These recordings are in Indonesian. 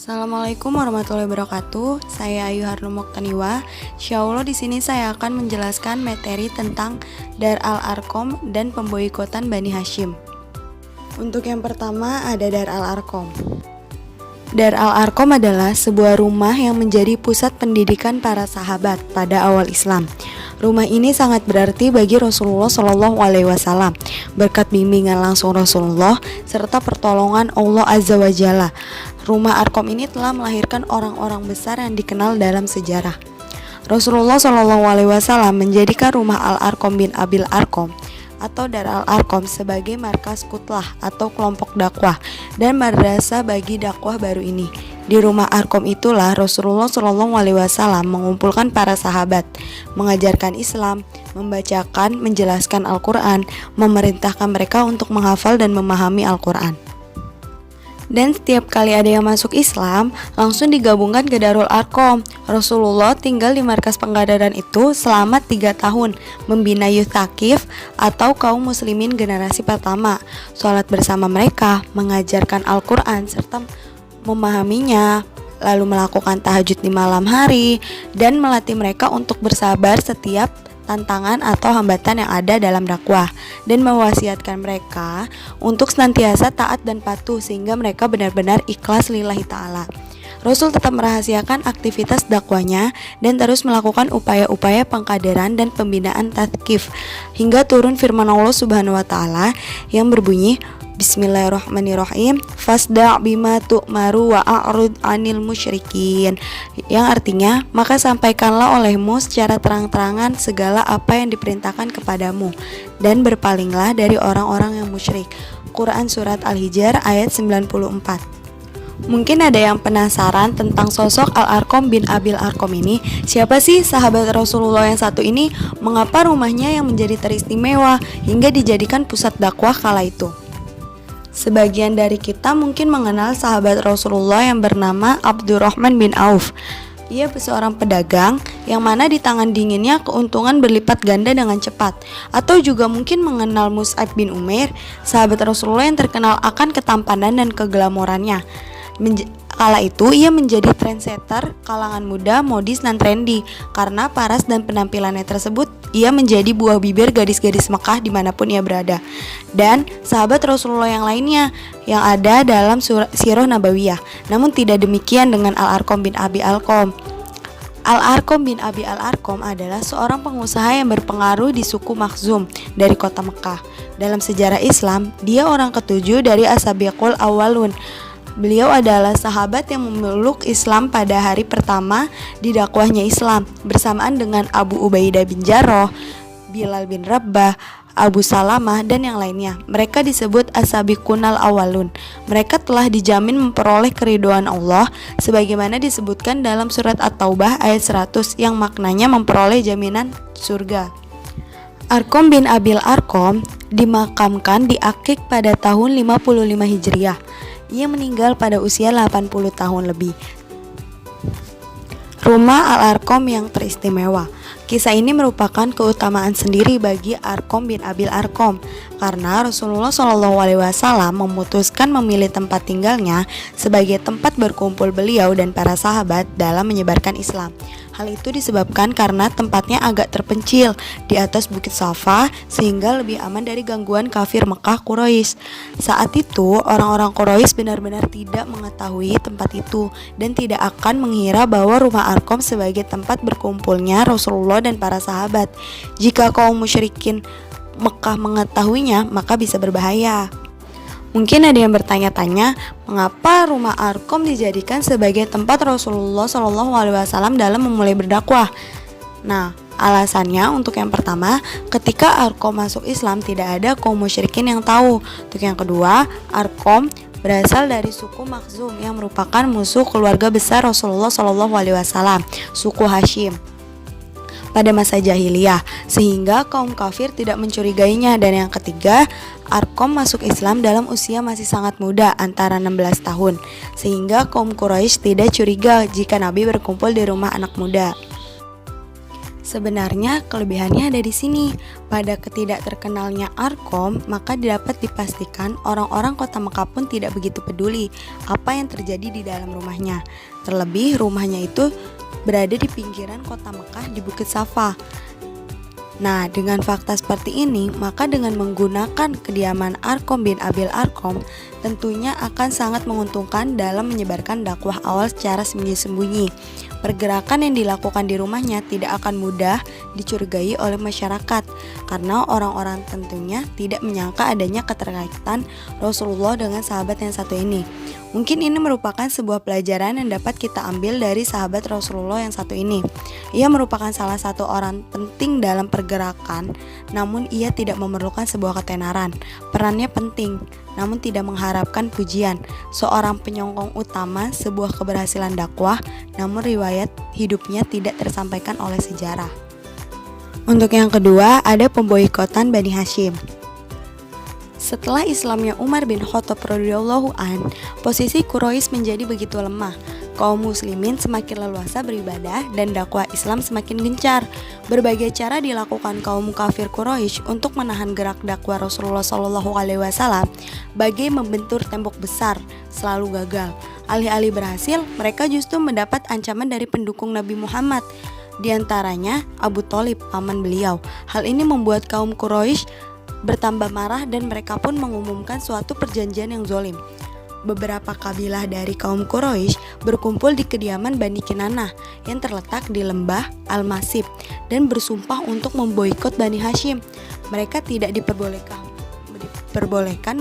Assalamualaikum warahmatullahi wabarakatuh. Saya Ayu Harnum Moktaniwa. Insyaallah di sini saya akan menjelaskan materi tentang Dar Al-Arqam dan pemboikotan Bani Hashim. Untuk yang pertama ada Dar Al-Arqam. Dar Al-Arqam adalah sebuah rumah yang menjadi pusat pendidikan para sahabat pada awal Islam. Rumah ini sangat berarti bagi Rasulullah Shallallahu Alaihi Wasallam berkat bimbingan langsung Rasulullah serta pertolongan Allah Azza wa Jalla. Rumah Arqam ini telah melahirkan orang-orang besar yang dikenal dalam sejarah. Rasulullah Shallallahu Alaihi Wasallam menjadikan rumah Al-Arqam bin Abil Arqam atau Dar Al-Arqam sebagai markas kutlah atau kelompok dakwah dan madrasah bagi dakwah baru ini. Di rumah Arqam itulah Rasulullah Shallallahu Alaihi Wasallam mengumpulkan para sahabat, mengajarkan Islam, membacakan, menjelaskan Al-Quran, memerintahkan mereka untuk menghafal dan memahami Al-Quran. Dan setiap kali ada yang masuk Islam, langsung digabungkan ke Darul Arqam. Rasulullah tinggal di markas penggadaran itu selama 3 tahun, membina Youth Thaqif atau kaum muslimin generasi pertama, sholat bersama mereka, mengajarkan Al-Quran serta memahaminya, lalu melakukan tahajud di malam hari, dan melatih mereka untuk bersabar setiap tantangan atau hambatan yang ada dalam dakwah, dan mewasiatkan mereka untuk senantiasa taat dan patuh sehingga mereka benar-benar ikhlas lillahi ta'ala. Rasul tetap merahasiakan aktivitas dakwanya dan terus melakukan upaya-upaya pengkaderan dan pembinaan Thaqif hingga turun firman Allah Subhanahu wa taala yang berbunyi Bismillahirrahmanirrahim, fasda' bima tu'maru wa a'rud 'anil musyrikin, yang artinya maka sampaikanlah olehmu secara terang-terangan segala apa yang diperintahkan kepadamu dan berpalinglah dari orang-orang yang musyrik. Quran Surat Al-Hijr ayat 94. Mungkin ada yang penasaran tentang sosok Al-Arqam bin Abil Arqam ini. Siapa sih sahabat Rasulullah yang satu ini? Mengapa rumahnya yang menjadi teristimewa hingga dijadikan pusat dakwah kala itu? Sebagian dari kita mungkin mengenal sahabat Rasulullah yang bernama Abdurrahman bin Auf. Ia seorang pedagang yang mana di tangan dinginnya keuntungan berlipat ganda dengan cepat. Atau juga mungkin mengenal Mus'ab bin Umair, sahabat Rasulullah yang terkenal akan ketampanan dan keglamorannya. Kala itu ia menjadi trendsetter kalangan muda, modis dan trendy. Karena paras dan penampilannya tersebut, ia menjadi buah bibir gadis-gadis Mekah dimanapun ia berada. Dan sahabat Rasulullah yang lainnya yang ada dalam Sirah Nabawiyah. Namun tidak demikian dengan Al-Arqam bin Abi Arqam. Al-Arqam bin Abi Al-Arqam adalah seorang pengusaha yang berpengaruh di suku Makhzum dari kota Mekah. Dalam sejarah Islam, dia orang ketujuh dari As-Sabiqul Awwalun. Beliau adalah sahabat yang memeluk Islam pada hari pertama didakwahnya Islam bersamaan dengan Abu Ubaidah bin Jarrah, Bilal bin Rabah, Abu Salamah dan yang lainnya. Mereka disebut As-Sabiqunal Awwalun. Mereka telah dijamin memperoleh keridhaan Allah sebagaimana disebutkan dalam surat At-Taubah ayat 100 yang maknanya memperoleh jaminan surga. Arqam bin Abil Arqam dimakamkan di Akik pada tahun 55 Hijriah. Ia meninggal pada usia 80 tahun lebih. Rumah Al-Arqam yang teristimewa. Kisah ini merupakan keutamaan sendiri bagi Arqam bin Abil Arqam karena Rasulullah Shallallahu Alaihi Wasallam memutuskan memilih tempat tinggalnya sebagai tempat berkumpul beliau dan para sahabat dalam menyebarkan Islam. Hal itu disebabkan karena tempatnya agak terpencil di atas Bukit Safa sehingga lebih aman dari gangguan kafir Mekah Quraisy. Saat itu orang-orang Quraisy benar-benar tidak mengetahui tempat itu dan tidak akan mengira bahwa rumah Arqam sebagai tempat berkumpulnya Rasulullah dan para sahabat. Jika kaum musyrikin Mekah mengetahuinya, maka bisa berbahaya. Mungkin ada yang bertanya-tanya, mengapa rumah Arqam dijadikan sebagai tempat Rasulullah Shallallahu Alaihi Wasallam dalam memulai berdakwah? Nah, alasannya untuk yang pertama, ketika Arqam masuk Islam tidak ada kaum musyrikin yang tahu. Untuk yang kedua, Arqam berasal dari suku Makhzum yang merupakan musuh keluarga besar Rasulullah Shallallahu Alaihi Wasallam, suku Hashim pada masa jahiliyah, sehingga kaum kafir tidak mencurigainya. Dan yang ketiga, Arqam masuk Islam dalam usia masih sangat muda, antara 16 tahun, sehingga kaum Quraisy tidak curiga jika Nabi berkumpul di rumah anak muda. Sebenarnya kelebihannya ada di sini. Pada ketidakterkenalnya Arkom, maka dapat dipastikan orang-orang kota Mekah pun tidak begitu peduli apa yang terjadi di dalam rumahnya. Terlebih rumahnya itu berada di pinggiran kota Mekah di Bukit Safa. Nah, dengan fakta seperti ini, maka dengan menggunakan kediaman Arkom bin Abil Arkom, tentunya akan sangat menguntungkan dalam menyebarkan dakwah awal secara sembunyi-sembunyi. Pergerakan yang dilakukan di rumahnya tidak akan mudah dicurigai oleh masyarakat, karena orang-orang tentunya tidak menyangka adanya keterkaitan Rasulullah dengan sahabat yang satu ini. Mungkin ini merupakan sebuah pelajaran yang dapat kita ambil dari sahabat Rasulullah yang satu ini. Ia merupakan salah satu orang penting dalam pergerakan, namun ia tidak memerlukan sebuah ketenaran. Perannya penting, namun tidak mengharapkan pujian. Seorang penyokong utama sebuah keberhasilan dakwah, namun riwayat hidupnya tidak tersampaikan oleh sejarah. Untuk yang kedua, ada pemboikotan Bani Hashim. Setelah Islamnya Umar bin Khattab radhiyallahu an, posisi Quraisy menjadi begitu lemah. Kaum muslimin semakin leluasa beribadah dan dakwah Islam semakin gencar. Berbagai cara dilakukan kaum kafir Quraisy untuk menahan gerak dakwah Rasulullah SAW, bagai membentur tembok besar, selalu gagal. Alih-alih berhasil, mereka justru mendapat ancaman dari pendukung Nabi Muhammad, di antaranya Abu Thalib, paman beliau. Hal ini membuat kaum Quraisy bertambah marah dan mereka pun mengumumkan suatu perjanjian yang zolim. Beberapa kabilah dari kaum Quraisy berkumpul di kediaman Bani Kinanah yang terletak di lembah Al-Masib dan bersumpah untuk memboikot Bani Hashim. Mereka tidak diperbolehkan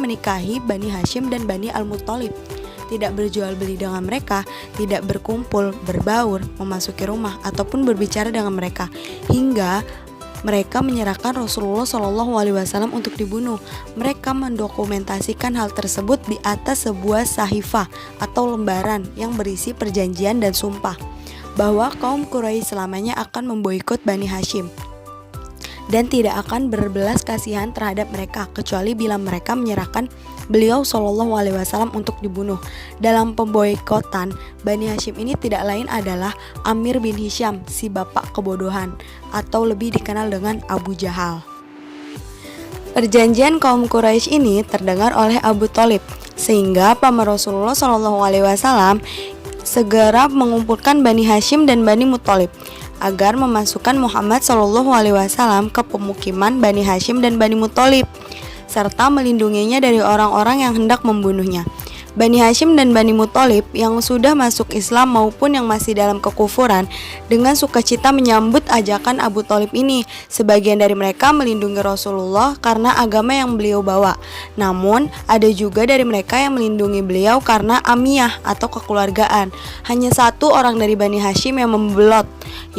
menikahi Bani Hashim dan Bani Al-Muttalib, tidak berjual beli dengan mereka, tidak berkumpul, berbaur, memasuki rumah ataupun berbicara dengan mereka, hingga mereka menyerahkan Rasulullah SAW untuk dibunuh. Mereka mendokumentasikan hal tersebut di atas sebuah sahifah atau lembaran yang berisi perjanjian dan sumpah bahwa kaum Quraisy selamanya akan memboikot Bani Hashim dan tidak akan berbelas kasihan terhadap mereka kecuali bila mereka menyerahkan beliau SAW untuk dibunuh. Dalam pemboikotan Bani Hashim ini tidak lain adalah Amir bin Hisham, si bapak kebodohan, atau lebih dikenal dengan Abu Jahal. Perjanjian kaum Quraisy ini terdengar oleh Abu Thalib, sehingga paman Rasulullah SAW segera mengumpulkan Bani Hashim dan Bani Muttalib agar memasukkan Muhammad SAW ke pemukiman Bani Hashim dan Bani Muttalib, serta melindunginya dari orang-orang yang hendak membunuhnya. Bani Hashim dan Bani Muttalib yang sudah masuk Islam maupun yang masih dalam kekufuran dengan sukacita menyambut ajakan Abu Thalib ini. Sebagian dari mereka melindungi Rasulullah karena agama yang beliau bawa. Namun ada juga dari mereka yang melindungi beliau karena amiyah atau kekeluargaan. Hanya satu orang dari Bani Hashim yang membelot,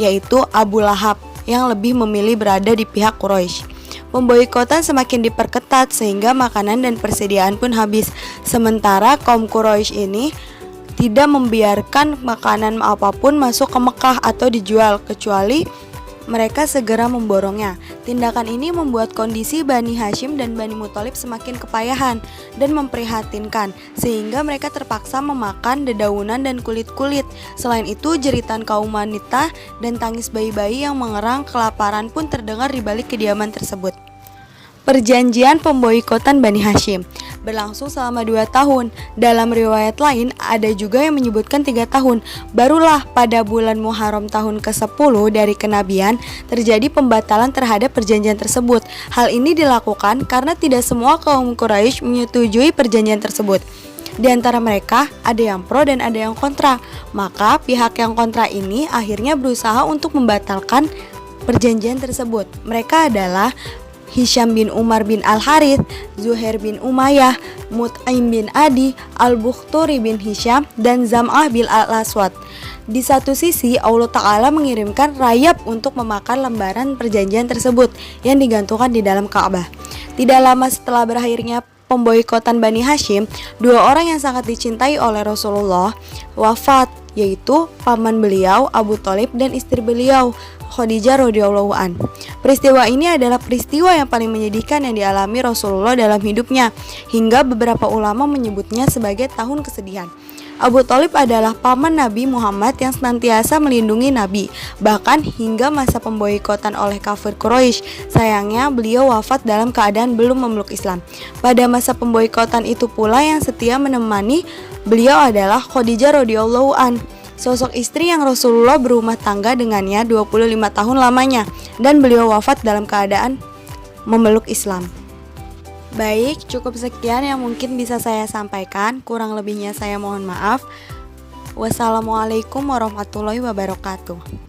yaitu Abu Lahab, yang lebih memilih berada di pihak Quraisy. Pemboikotan semakin diperketat sehingga makanan dan persediaan pun habis. Sementara kaum Quraisy ini tidak membiarkan makanan apapun masuk ke Mekah atau dijual kecuali mereka segera memborongnya. Tindakan ini membuat kondisi Bani Hashim dan Bani Muttalib semakin kepayahan dan memprihatinkan, sehingga mereka terpaksa memakan dedaunan dan kulit-kulit. Selain itu, jeritan kaum wanita dan tangis bayi-bayi yang mengerang kelaparan pun terdengar di balik kediaman tersebut. Perjanjian pemboikotan Bani Hashim berlangsung selama 2 tahun. Dalam riwayat lain ada juga yang menyebutkan 3 tahun. Barulah pada bulan Muharram tahun ke-10 dari kenabian terjadi pembatalan terhadap perjanjian tersebut. Hal ini dilakukan karena tidak semua kaum Quraisy menyetujui perjanjian tersebut. Di antara mereka ada yang pro dan ada yang kontra. Maka pihak yang kontra ini akhirnya berusaha untuk membatalkan perjanjian tersebut. Mereka adalah Hisham bin Umar bin Al-Harith, Zuhair bin Umayyah, Mut'im bin Adi, Al-Bukhturi bin Hisham, dan Zam'ah bin Al-Aswad. Di satu sisi, Allah Ta'ala mengirimkan rayap untuk memakan lembaran perjanjian tersebut yang digantungkan di dalam Ka'bah. Tidak lama setelah berakhirnya pemboikotan Bani Hashim, 2 orang yang sangat dicintai oleh Rasulullah wafat, yaitu paman beliau Abu Thalib dan istri beliau Khadijah radhiyallahu an. Peristiwa ini adalah peristiwa yang paling menyedihkan yang dialami Rasulullah dalam hidupnya, hingga beberapa ulama menyebutnya sebagai tahun kesedihan. Abu Thalib adalah paman Nabi Muhammad yang senantiasa melindungi Nabi, bahkan hingga masa pemboikotan oleh kafir Quraisy. Sayangnya, beliau wafat dalam keadaan belum memeluk Islam. Pada masa pemboikotan itu pula yang setia menemani beliau adalah Khadijah radhiyallahu an, sosok istri yang Rasulullah berumah tangga dengannya 25 tahun lamanya, dan beliau wafat dalam keadaan memeluk Islam. Baik, cukup sekian yang mungkin bisa saya sampaikan. Kurang lebihnya saya mohon maaf. Wassalamualaikum warahmatullahi wabarakatuh.